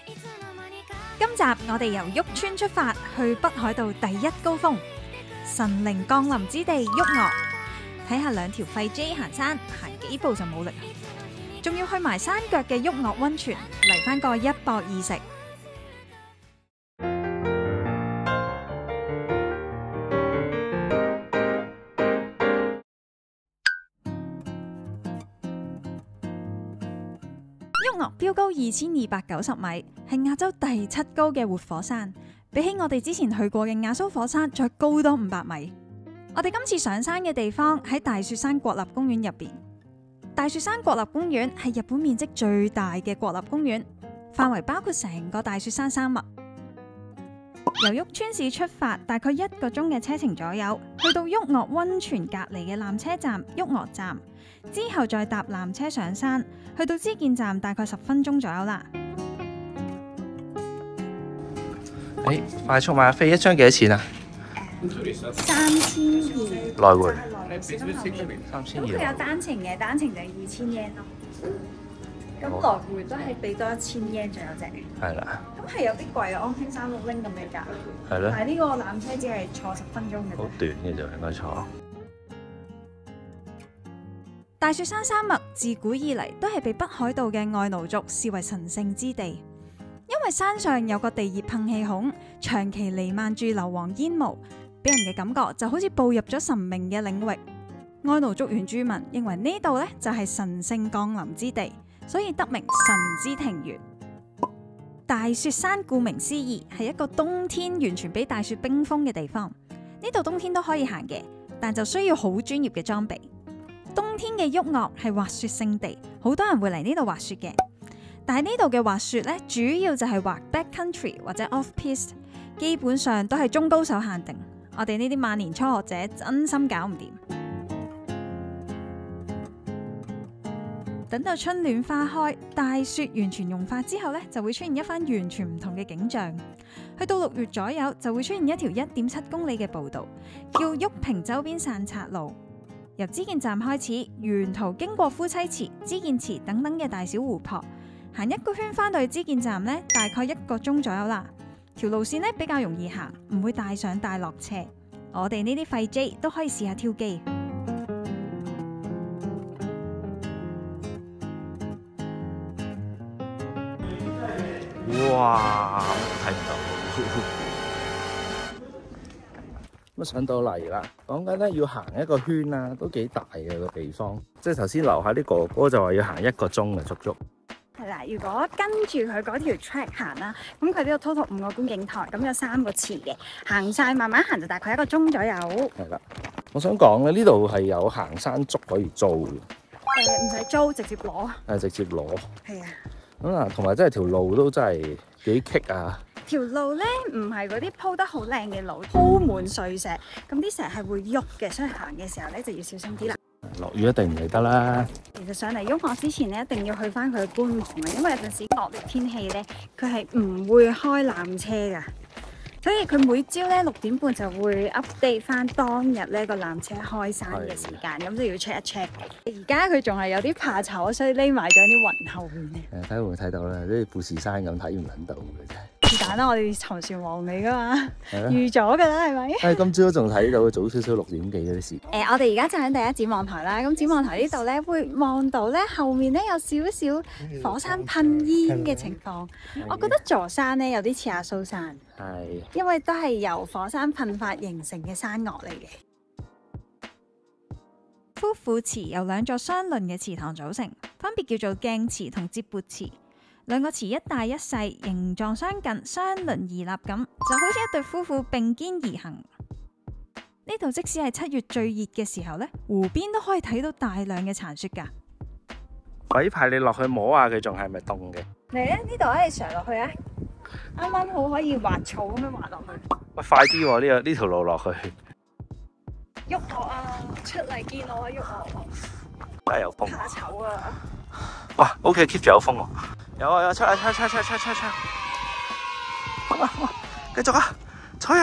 今集我哋由旭川出發去北海道第一高峰神靈降臨之地旭岳，睇下兩條廢 J 行山，行幾步就冇力，仲要去埋山腳嘅旭岳溫泉嚟返個一博二食。旭岳標高2290米，係亞洲第7高嘅活火山，比起我哋之前去過嘅亞蘇火山再高多500米。我哋今次上山嘅地方喺大雪山國立公園入邊。大雪山國立公園係日本面積最大嘅國立公園，範圍包括成個大雪山山脈。由旭川市出發，大概1個鐘嘅車程左右，去到旭岳溫泉隔籬嘅纜車站旭岳站，之後再搭纜車上山，去到知見站大概10分鐘左右啦。快速買飛一張幾多錢啊3200來回咁3200佢有單程嘅，單程就2000 yen 咯。咁來回都係俾多1000 yen 左右啫。係啦，咁係有啲貴啊，安興360咁嘅價。係咯，但係呢個纜車只係坐10分鐘嘅啫。好短嘅就應該坐。大雪山山脈自古以嚟都係被北海道嘅愛奴族視為神聖之地，因為山上有個地熱噴氣孔，長期彌漫住硫磺煙霧，俾人嘅感覺就好似步入咗神明嘅領域。愛奴族原住民認為呢度呢就係神聖降臨之地，所以得名神之庭園。大雪山顧名思義係一個冬天完全俾大雪冰封嘅地方，呢度冬天都可以行嘅，但就需要好專業嘅裝備。冬天嘅旭岳係滑雪勝地，好多人會嚟呢度滑雪嘅。但係呢度嘅滑雪呢，主要就係滑 backcountry 或者 off piste， 基本上都係中高手限定。我哋呢啲萬年初學者真心搞唔掂。等到春暖花開，大雪完全融化之後呢，就會出現一番完全唔同嘅景象。去到6月左右，就會出現一條1.7公里嘅步道，叫旭平周邊散策路。由知見站開始，沿途經過夫妻池、知見池等等嘅大小湖泊，行一個圈返到去知見站呢，大概1個鐘左右啦。條路線呢比較容易行，唔會大上大落斜。我哋呢啲廢 J 都可以試下挑機。哇！睇唔到。咁上到嚟啦，講緊咧要行一個圈啊，都幾大嘅個地方。即係頭先樓下啲哥哥就話要行1個鐘嘅足足。係啦，如果跟住佢嗰條 track 行啦，咁佢呢度 total 5個觀景台，咁有3個池嘅，行晒慢慢行就大概1個鐘左右。係啦，我想講咧，呢度係有行山竹可以租嘅。唔使租，直接攞。係直接攞。係啊。咁啊，同埋真係條路都真係幾棘啊！條路咧唔係嗰啲鋪得好靚嘅路，鋪滿碎石，咁啲石係會喐嘅，所以行嘅時候咧就要小心啲啦。落雨一定唔嚟得啦。其實上嚟旭岳之前咧，一定要去翻佢嘅觀塘啊，因為有陣時惡劣天氣咧，佢係唔會開纜車噶，所以佢每朝咧6點半就會 update 翻當日呢個纜車開山嘅時間，咁就要 check 一 check。而家佢仲係有啲怕醜，所以匿埋咗啲雲後面嘅。睇會唔會睇到咧？啲富士山咁睇唔撚到嘅啫。是但啦，我哋沉船王嚟噶嘛，預咗噶啦，係咪？今朝仲睇到早少少6點幾嗰啲事。我哋而家就喺第一展望台啦。咁展望台呢度咧，會望到咧後面咧有少少火山噴煙嘅情況。我覺得座山咧有啲似阿蘇山，係，因為都係由火山噴發形成嘅山岳嚟嘅。夫婦池由2座相鄰嘅池塘組成，分別叫做鏡池同接缽池。2個池一大一細，形狀相近，相鄰而立咁，就好似一對夫婦並肩而行。呢度即使係7月最熱嘅時候呢，湖邊都可以睇到大量嘅殘雪㗎。鬼派你落去摸下佢仲係咪凍嘅？嚟咧，呢度咧上落去啊！啱啱好可以滑草咁樣滑落去。喂，快啲喎！呢條路落去。旭岳啊，出嚟見我啊，旭岳！真係有風。怕醜啊！哇 ，OK，keep 住有風喎。有啊，出！哇！繼續啊，吹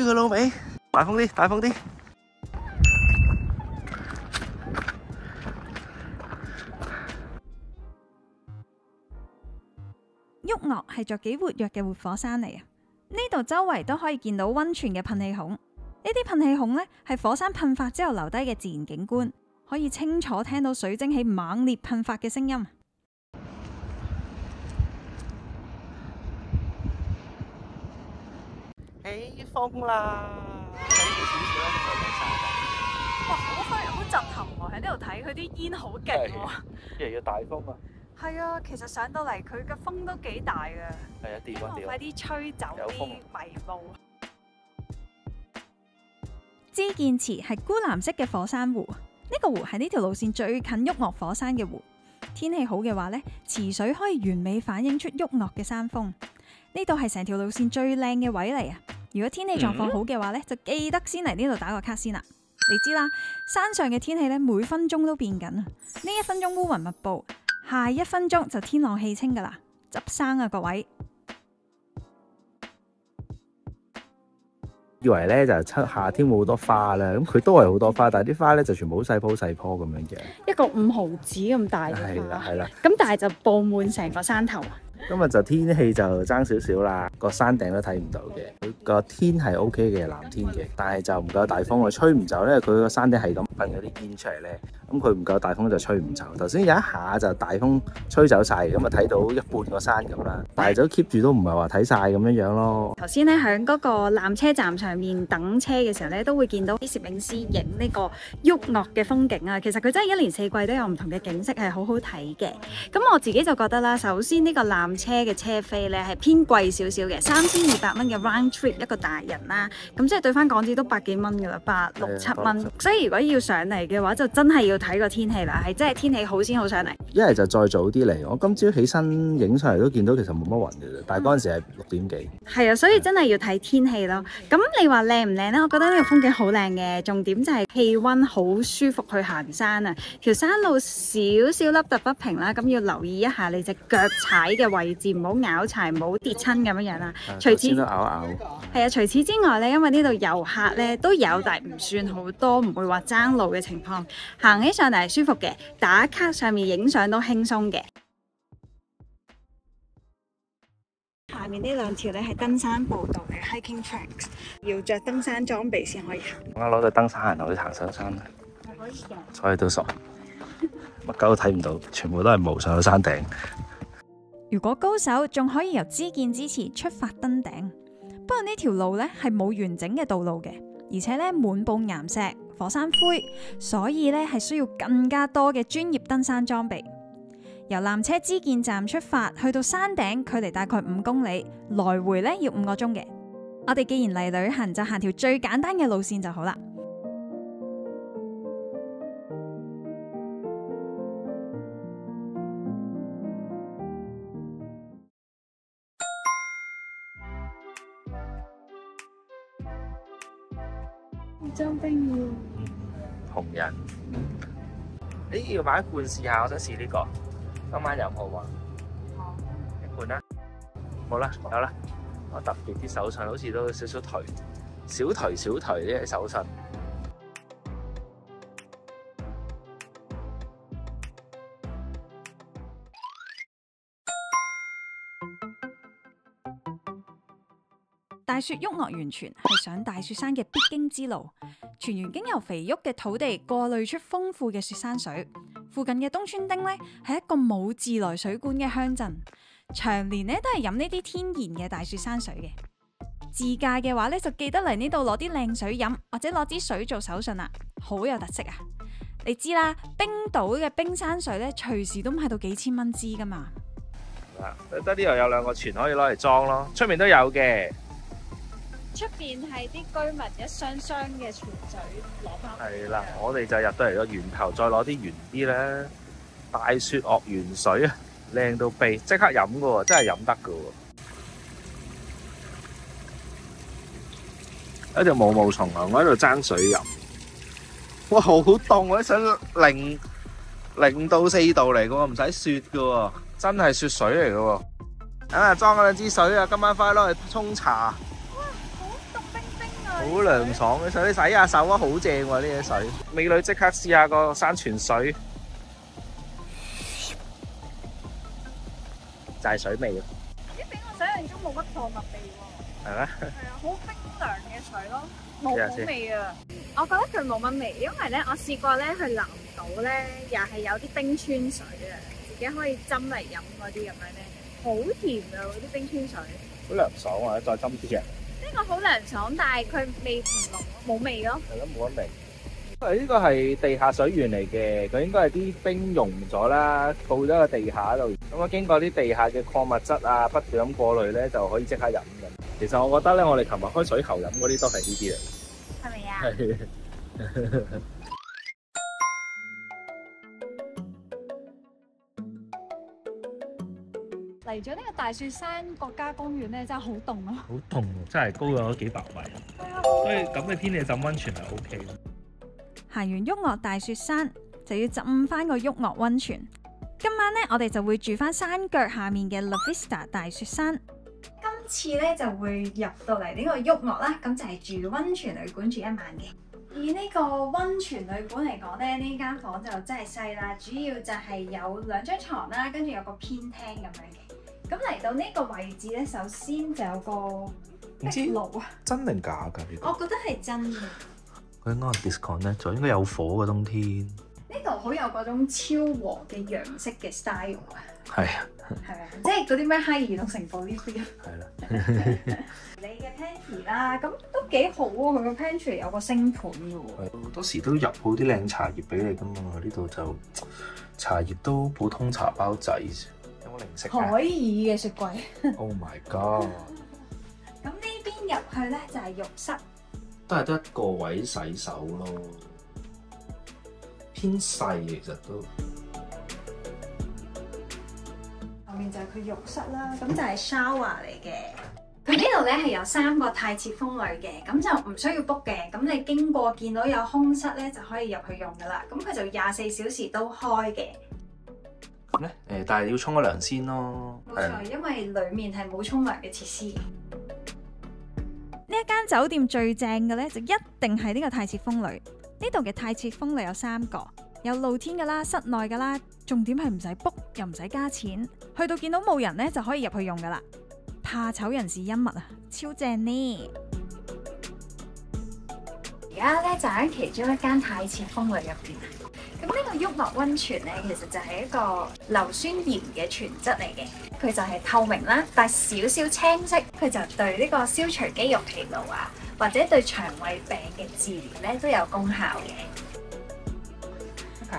佢老味，大風啲。旭岳係座幾活躍嘅活火山嚟啊！呢度周圍都可以見到溫泉嘅噴氣孔，呢啲噴氣孔呢係火山噴發之後留低嘅自然景觀，可以清楚聽到水蒸氣猛烈噴發嘅聲音。起風啦！哇，好震撼喎！喺呢度睇佢啲煙好勁喎，越嚟越大風啊！係啊，其實上到嚟佢嘅風都幾大㗎，係啊，希望快啲吹走啲迷霧。知見池係鈷藍色嘅火山湖，呢個湖係呢條路線最近旭岳火山嘅湖。天氣好嘅話呢，池水可以完美反映出旭岳嘅山峰。呢度係成條路線最靚嘅位嚟啊！如果天氣狀況好嘅話呢，就記得先嚟呢度打個卡先啦。你知啦，山上嘅天氣呢，每分鐘都變緊啊！呢一分鐘烏雲密布，下一分鐘就天朗氣清噶啦，執生啊各位！以為咧就夏天冇好多花啦，咁佢都係好多花，但係啲花咧就全部好細棵細棵咁樣嘅，一個5毫子咁大嘅係啦花，係啦。咁但係就佈滿成個山頭。今日就天氣就爭少少啦，個山頂都睇唔到嘅。佢個天係 O K 嘅，藍天嘅，但係就唔夠大風，佢吹唔走咧。佢個山頂係咁噴嗰啲煙出嚟咧，咁佢唔夠大風就吹唔走。頭先有一下就大風吹走晒，咁啊睇到一半個山咁啦，但係就 keep 住都唔係話睇晒咁樣樣咯。頭先咧喺嗰個纜車站上面等車嘅時候咧，都會見到啲攝影師影呢個旭岳嘅風景啊。其實佢真係一年四季都有唔同嘅景色，係好好睇嘅。咁我自己就覺得啦，首先呢個纜車嘅車飛咧係偏貴少少嘅，3200蚊嘅 round trip 一個大人啦，咁即係對翻港紙都百幾蚊噶啦，8、6、7蚊。所以如果要上嚟嘅話，就真係要睇個天氣啦，係真係天氣好先好上嚟。一係就再早啲嚟，我今朝起身影上嚟都見到其實冇乜雲嘅啫，但係嗰陣時係6點幾。係啊，所以真係要睇天氣咯。咁你話靚唔靚呢？我覺得呢個風景好靚嘅，重點就係氣温好舒服去行山啊。條山路少少凹凸不平啦，咁要留意一下你隻腳踩嘅位置，唔好拗柴，唔好跌親咁樣樣啦。除此都咬。係啊，除此之外咧，因為呢度遊客咧都有，但係唔算好多，唔會話爭路嘅情況。行起上嚟係舒服嘅，打卡上面影相都輕鬆嘅。下面呢兩條咧係登山步道嘅 hiking tracks， 要着登山裝備先可以行。我攞對登山鞋去行上山啦，所以都傻，乜狗都睇唔到，全部都係霧上到山頂。如果高手仲可以由知見之池出發登頂，不過呢條路呢係冇完整嘅道路嘅，而且呢滿布岩石、火山灰，所以呢係需要更加多嘅專業登山裝備。由纜車知見站出發去到山頂，距離大概5公里，來回呢要5個鐘嘅。我哋既然嚟旅行，就行條最簡單嘅路線就好啦。裝冰要紅人，要買一罐試下，我想試呢個。今晚有冇啊？一罐啦，冇啦，有啦。我特別啲手信好似都少少頹，小頹啲嘅手信。大雪旭岳源泉係上大雪山嘅必經之路，泉源經由肥沃嘅土地過濾出豐富嘅雪山水。附近嘅東川町呢係一個冇自來水管嘅鄉鎮，長年呢都係飲呢啲天然嘅大雪山水嘅。自駕嘅話呢，就記得嚟呢度攞啲靚水飲，或者攞支水做手信啦，好有特色啊！你知啦，冰島嘅冰山水呢，隨時都賣到幾千蚊支噶嘛。得呢度有2個泉可以攞嚟裝咯，出面都有嘅。出邊係啲居民一箱箱嘅泉水攞翻。係啦，我哋就入到嚟個源頭，再攞啲源啲咧。大雪岳源水啊，靚到痹，即刻飲噶喎，真係飲得噶喎。一條毛毛蟲啊，我喺度爭水飲。哇，好凍啊！啲水0到4度嚟噶喎，唔使雪噶喎，真係雪水嚟噶喎。等下裝嗰2支水啊，今晚翻去攞嚟沖茶。好涼爽嘅水，你洗下手啊，好正喎呢啲水。美女即刻試下個山泉水，就係水味。想象中冇乜礦物味喎。係咩？係啊，好冰涼嘅水咯，冇試下先好味啊！我覺得佢冇乜味，因為咧我試過咧去南島咧，又係有啲冰川水啊，自己可以斟嚟飲嗰啲咁樣咧，好甜啊嗰啲冰川水。好涼爽啊！再斟啲啊！呢個好涼爽，但係佢味唔濃，冇味咯。係咯，冇乜味。呢個係地下水源嚟嘅，佢應該係啲冰溶咗啦，到咗個地下度。咁啊，經過啲地下嘅礦物質啊，不斷咁過濾咧，就可以即刻飲嘅。其實我覺得咧，我哋琴日開水喉飲嗰啲都係呢啲啊。係咪啊？係。嚟咗呢個大雪山國家公園咧，真係好凍啊！好凍喎，真係高咗幾百米。所以咁嘅天氣浸溫泉係 O K 嘅。行完旭岳大雪山，就要浸翻個旭岳溫泉。今晚咧，我哋就會住翻山腳下面嘅 La Vista 大雪山。今次咧就會入到嚟呢個旭岳啦，咁就係住溫泉旅館住一晚嘅。以呢個溫泉旅館嚟講咧，呢間房就真係細啦，主要就係有2張床啦，跟住有個偏廳咁樣嘅。咁嚟到呢個位置咧，首先就有個壁爐啊，真定假㗎？呢我覺得係真嘅。佢應該 disconnect 咗，應該有火嘅冬天。呢度好有嗰種超和嘅洋式嘅 style 啊，係啊，係啊，即係嗰啲咩哈爾同城堡呢啲。係啦。你嘅 pantry 啦，咁都幾好喎，佢個 pantry 有個星盤嘅喎。好多時都入好啲靚茶葉俾你噶嘛，呢度就茶葉都普通茶包仔，有冇零食啊？海爾嘅雪櫃。Oh my god！咁呢邊入去咧就係浴室，都係得一個位洗手咯，偏細其實都。後面就係佢浴室啦，咁就係 shower 嚟嘅。佢呢度咧係有3個太設風呂嘅，咁就唔需要 book 嘅。咁你經過見到有空室咧，就可以入去用噶啦。咁佢就24小時都開嘅。咁咧但係要沖個涼先咯。冇錯，因為裡面係冇沖涼嘅設施。呢一間酒店最正嘅咧，就一定係呢個太設風呂。呢度嘅太設風呂有3個，有露天噶啦、室內噶啦。重點係唔使 book 又唔使加錢，去到見到冇人咧就可以入去用噶啦。怕醜人士恩物啊，超正呢！而家咧就喺其中一間太設風呂入邊。咁呢個旭岳溫泉咧，其實就係一個硫酸鹽嘅泉質嚟嘅，佢就係透明啦，帶少少青色，佢就對呢個消除肌肉疲勞啊，或者對腸胃病嘅治療咧都有功效嘅。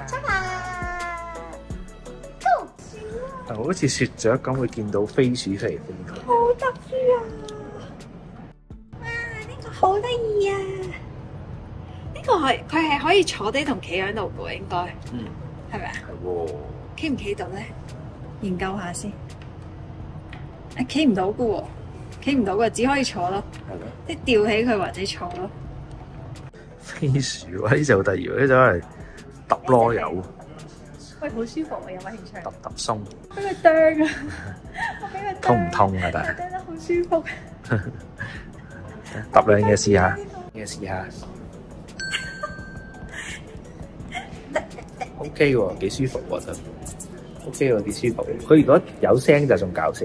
出發，Go！好似雪雀咁，會見到飛鼠飛嚟飛去。好得意啊！哇，呢個好得意啊！呢個佢係可以坐低同企喺度嘅，應該，係咪啊？係喎。企唔企到咧？研究下先。企唔到嘅喎，企唔到嘅，只可以坐咯。係咯。即係吊起佢或者坐咯。飛鼠啊！呢隻好得意喎，呢隻係揼囉柚，喂，好舒服啊！有冇興趣？揼揼鬆。俾佢啄啊！我俾佢痛唔痛啊？但係啄得好舒服。揼兩嘢試下，嘢試下。OK 喎，幾舒服喎真。OK 喎，幾舒服。佢如果有聲就仲搞笑。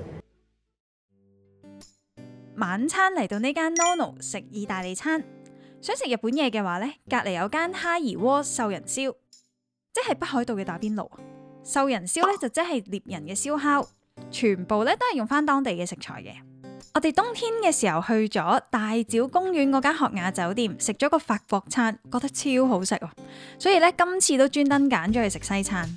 晚餐嚟到呢間 Nono 食意大利餐，想食日本嘢嘅話呢，隔離有間哈兒鍋獸人燒，即係北海道嘅打邊爐。獸人燒呢就即係獵人嘅燒烤，全部呢都係用翻當地嘅食材嘅。我哋冬天嘅時候去咗大沼公園嗰間學雅酒店，食咗個法國餐，覺得超好食喎，所以呢，今次都專登揀咗去食西餐。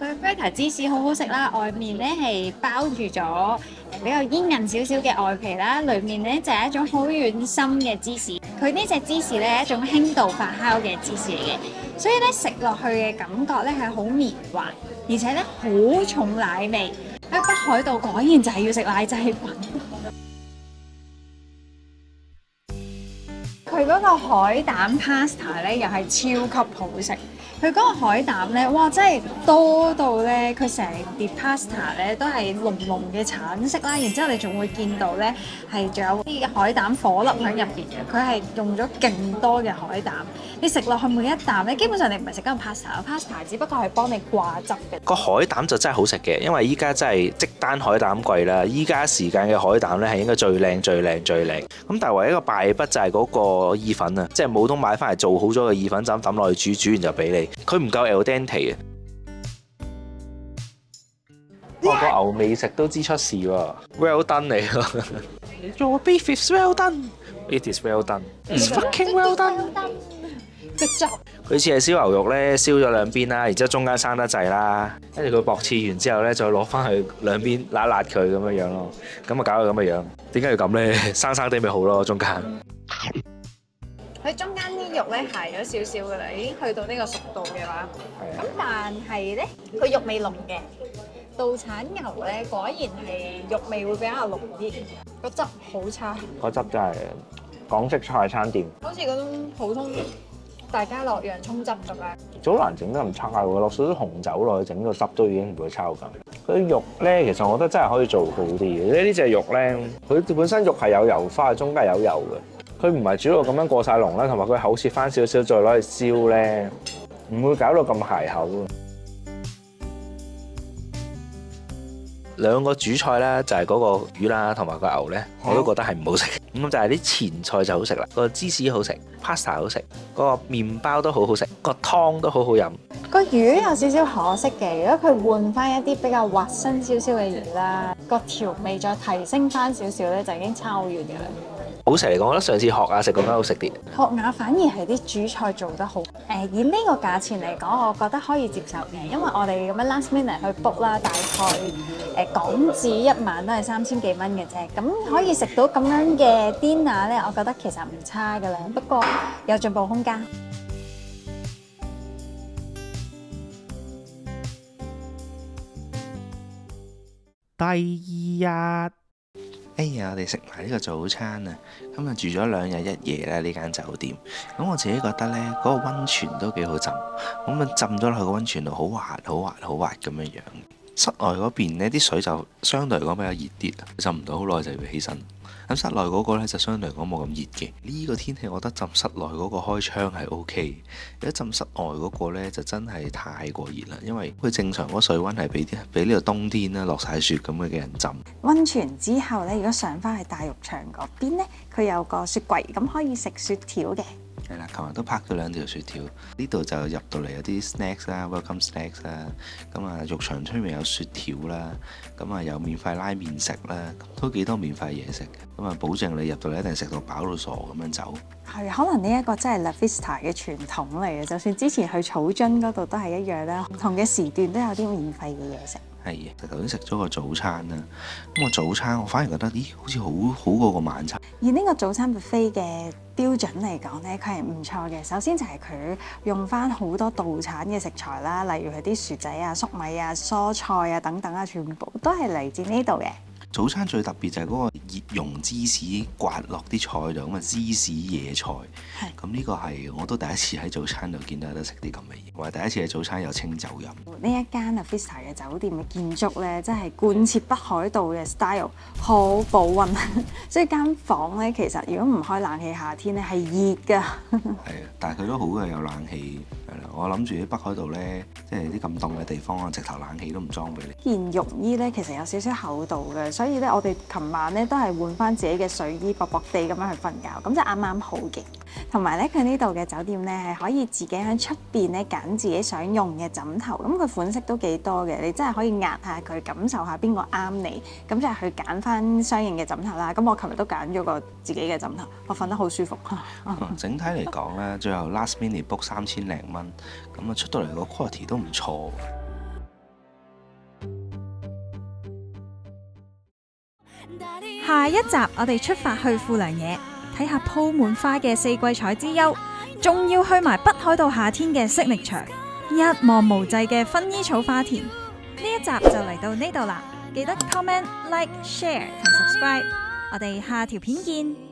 佢 Feta 芝士好好食啦，外面咧係包住咗比較煙韌少少嘅外皮啦，裡面咧就係一種好軟心嘅芝士。佢呢隻芝士咧係一種輕度發酵嘅芝士嚟嘅，所以咧食落去嘅感覺咧係好綿滑，而且咧好重奶味。喺北海道果然就係要食奶製品。佢嗰個海膽 pasta 咧又係超級好食。佢嗰個海膽咧，哇！真係多到咧，佢成碟 pasta 咧都係濃濃嘅橙色啦，然之後你仲會見到咧係仲有啲海膽顆粒喺入邊嘅，佢係用咗勁多嘅海膽。你食落去每一啖咧，基本上你唔係食緊 pasta 只不過係幫你掛汁嘅。個海膽就真係好食嘅，因為依家真係即單海膽貴啦。依家時間嘅海膽咧係應該最靚。咁但係唯一一個敗筆就係嗰個意粉啊，即係冇通買翻嚟做好咗嘅意粉，就咁抌落去煮完就俾你。佢唔夠 al dente 啊！哇，個牛未食都知出事喎 ，well done 嚟喎！Your beef is well done. It is well done. It's fucking well done. 個汁佢似係燒牛肉咧，燒咗兩邊啦，然之後中間生得滯啦，跟住佢薄切完之後咧，再攞翻去兩邊辣辣佢咁樣樣咯，咁啊搞到咁嘅樣，點解要咁咧？生生地咪好咯，中間。佢中間啲肉咧鞋咗少少噶啦，已經去到呢個熟度嘅話，咁但係咧佢肉味濃嘅，道產牛咧果然係肉味會比較濃啲，個汁好差，個汁真係港式菜餐店，好似嗰種普通大家樂洋葱汁咁樣。好難整得咁差喎，落少少紅酒落去整個汁都已經唔會差咁。佢肉咧，其實我覺得真係可以做好啲嘅。呢隻肉咧，佢本身肉係有油花，中間有油嘅。佢唔係煮到咁樣過晒籠啦，同埋佢厚切翻少少，再攞去燒咧，唔會搞到咁鞋口。兩個主菜咧就係嗰個魚啦，同埋個牛咧，我都覺得係唔好食。咁就係啲前菜就好食啦，個芝士好食 ，pasta 好食，個麵包都好好食，個湯都好好飲。個魚有少少可惜嘅，如果佢換翻一啲比較滑身少少嘅魚啦，個調味再提升翻少少咧，就已經差好遠嘅啦。好食嚟講，我覺得上次學雅食嗰間好食啲。學雅反而係啲主菜做得好。以呢個價錢嚟講，我覺得可以接受嘅，因為我哋咁樣 last minute 去 book 啦，大概港紙一晚都係3000幾蚊嘅啫。咁可以食到咁樣嘅 dinner 咧，我覺得其實唔差㗎啦。不過有進步空間。第二日。哎呀，我哋食埋呢個早餐啊！今日住咗2日1夜啦，呢間酒店。咁我自己覺得呢，嗰個溫泉都幾好浸。咁啊浸咗落去個溫泉度，好滑咁樣樣。室外嗰邊呢啲水就相對嚟講比較熱啲，浸唔到好耐就要起身。咁室內嗰個呢就相對嚟講冇咁熱嘅。呢個天氣我覺得浸室內嗰個開窗係 OK，一浸室外嗰個呢就真係太過熱啦。因為佢正常嗰水溫係比呢個冬天啦落晒雪咁嘅人浸。溫泉之後呢，如果上翻去大浴場嗰邊呢，佢有個雪櫃，咁可以食雪條嘅。係啦，琴日都拍咗2條雪條，呢度就入到嚟有啲 snacks 啦 ，welcome snacks 啦，咁啊浴場出面有雪條啦，咁啊有免費拉麵食啦，都幾多免費嘢食嘅，咁啊保證你入到嚟一定食到飽到傻咁樣走。係，可能呢一個真係 La Vista 嘅傳統嚟嘅，就算之前去草津嗰度都係一樣啦，唔同嘅時段都有啲免費嘅嘢食。係嘅，頭先食咗個早餐啦，咁個早餐我反而覺得，咦，好似好過個晚餐。而呢個早餐 buffet 嘅標準嚟講呢，佢係唔錯嘅。首先就係佢用翻好多道產嘅食材啦，例如係啲薯仔啊、粟米啊、蔬菜啊等等啊，全部都係嚟自呢度嘅。早餐最特別就係嗰個熱溶芝士刮落啲菜度，咁啊芝士野菜，咁呢個係我都第一次喺早餐度見到有得食啲咁嘅嘢，或者第一次喺早餐有清酒飲。呢一間 La Vista 嘅酒店嘅建築呢，真係貫徹北海道嘅 style， 好保溫，所以間房呢，其實如果唔開冷氣，夏天呢係熱㗎。係啊，但係佢都好嘅，有冷氣。係啦，我諗住喺北海道呢，即係啲咁凍嘅地方啊，直頭冷氣都唔裝俾你。件浴衣呢，其實有少少厚度嘅，所以咧我哋琴晚咧都係換翻自己嘅睡衣，薄薄地咁樣去瞓覺，咁就啱啱好嘅。同埋咧，佢呢度嘅酒店咧係可以自己喺出邊咧揀自己想用嘅枕頭，咁佢款式都幾多嘅，你真係可以壓下佢，感受下邊個啱你，咁就去揀翻相應嘅枕頭啦。咁我琴日都揀咗個自己嘅枕頭，我瞓得好舒服。整體嚟講咧，最後 last minute book 3000零蚊，咁啊出到嚟個 quality 都唔錯。下一集我哋出發去富良野，睇下鋪滿花嘅四季彩之丘，仲要去埋北海道夏天嘅signature一望無際嘅薰衣草花田。呢一集就嚟到呢度啦，記得 comment、like、share 同 subscribe，我哋下條片見。